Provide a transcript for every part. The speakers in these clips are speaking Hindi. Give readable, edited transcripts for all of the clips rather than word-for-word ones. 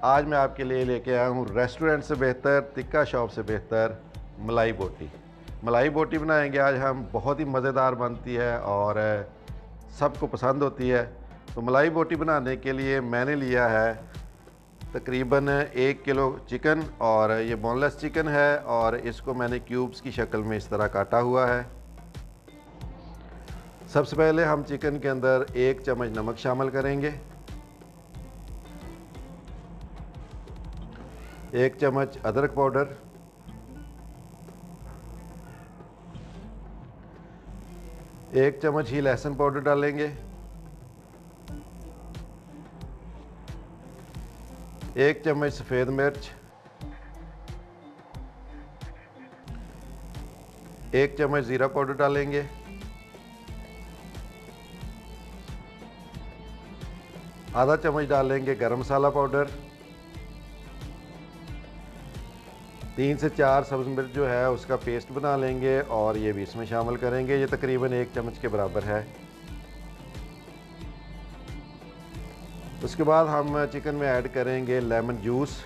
आज मैं आपके लिए लेके आया हूँ रेस्टोरेंट से बेहतर, टिक्का शॉप से बेहतर मलाई बोटी। मलाई बोटी बनाएंगे आज हम, बहुत ही मज़ेदार बनती है और सबको पसंद होती है। तो मलाई बोटी बनाने के लिए मैंने लिया है तकरीबन 1 किलो चिकन, और ये बोनलेस चिकन है और इसको मैंने क्यूब्स की शक्ल में इस तरह काटा हुआ है। सबसे पहले हम चिकन के अंदर 1 चम्मच नमक शामिल करेंगे, 1 चम्मच अदरक पाउडर, 1 चम्मच ही लहसुन पाउडर डालेंगे, 1 चम्मच सफ़ेद मिर्च, 1 चम्मच ज़ीरा पाउडर डालेंगे, आधा चम्मच डालेंगे गरम मसाला पाउडर, 3 से 4 सब्ज़ मिर्च जो है उसका पेस्ट बना लेंगे और ये भी इसमें शामिल करेंगे। ये तकरीबन 1 चम्मच के बराबर है। उसके बाद हम चिकन में ऐड करेंगे लेमन जूस,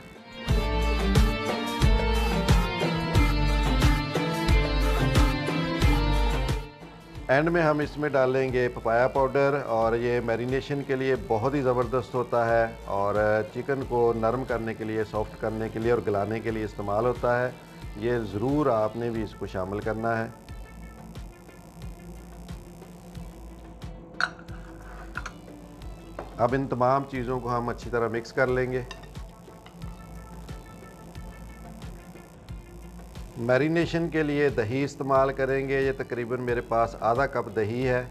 एंड में हम इसमें डालेंगे पपाया पाउडर, और ये मैरिनेशन के लिए बहुत ही ज़बरदस्त होता है और चिकन को नरम करने के लिए, सॉफ्ट करने के लिए और गलाने के लिए इस्तेमाल होता है। ये ज़रूर आपने भी इसको शामिल करना है। अब इन तमाम चीज़ों को हम अच्छी तरह मिक्स कर लेंगे। मैरिनेशन के लिए दही इस्तेमाल करेंगे। ये तकरीबन मेरे पास आधा कप दही है।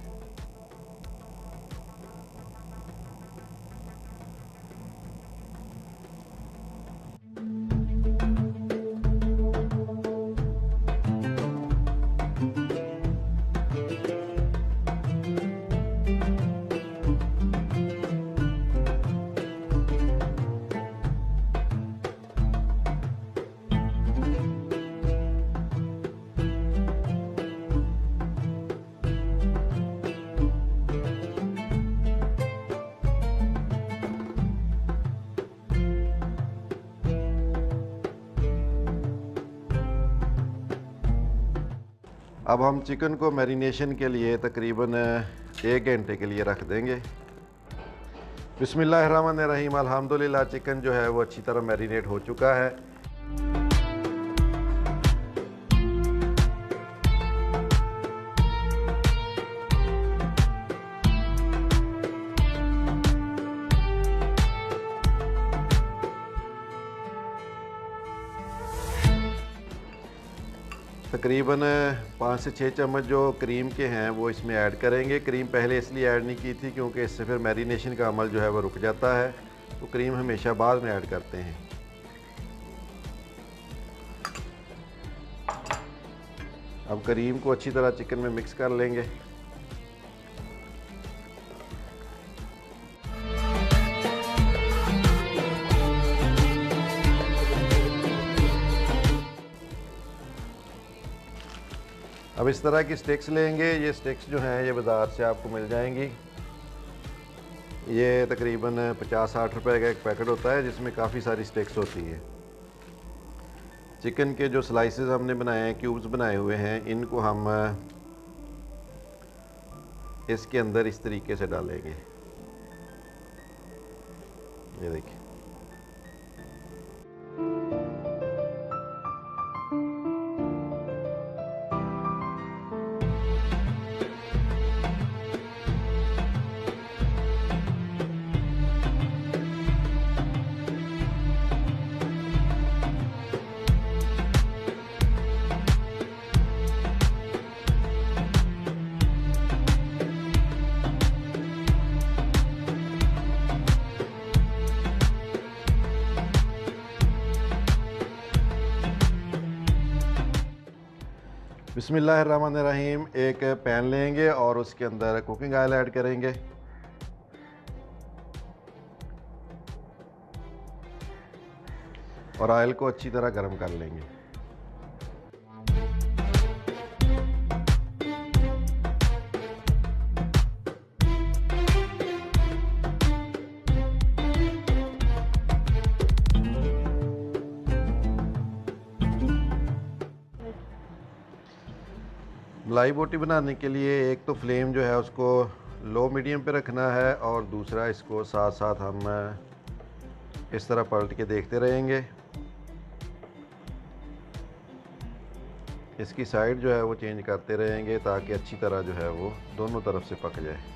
अब हम चिकन को मैरिनेशन के लिए तकरीबन 1 घंटे के लिए रख देंगे। बिस्मिल्लाहिर्रहमानिर्रहीम, अल्हम्दुलिल्लाह चिकन जो है वो अच्छी तरह मैरिनेट हो चुका है। तकरीबन 5 से 6 चम्मच जो क्रीम के हैं वो इसमें ऐड करेंगे। क्रीम पहले इसलिए ऐड नहीं की थी क्योंकि इससे फिर मैरिनेशन का अमल जो है वो रुक जाता है, तो क्रीम हमेशा बाद में ऐड करते हैं। अब क्रीम को अच्छी तरह चिकन में मिक्स कर लेंगे। अब इस तरह की स्टिक्स लेंगे। ये स्टिक्स जो हैं ये बाज़ार से आपको मिल जाएंगी। ये तकरीबन 50-60 रुपए का एक पैकेट होता है जिसमें काफ़ी सारी स्टिक्स होती है। चिकन के जो स्लाइसेस हमने बनाए हैं, क्यूब्स बनाए हुए हैं, इनको हम इसके अंदर इस तरीके से डालेंगे। ये देखिए, बिस्मिल्लाहिर्रहमानिर्रहीम। एक पैन लेंगे और उसके अंदर कुकिंग ऑयल ऐड करेंगे। और ऑयल को अच्छी तरह गर्म कर लेंगे। मलाई बोटी बनाने के लिए एक तो फ्लेम जो है उसको लो मीडियम पे रखना है, और दूसरा इसको साथ साथ हम इस तरह पलट के देखते रहेंगे। इसकी साइड जो है वो चेंज करते रहेंगे ताकि अच्छी तरह जो है वो दोनों तरफ से पक जाए।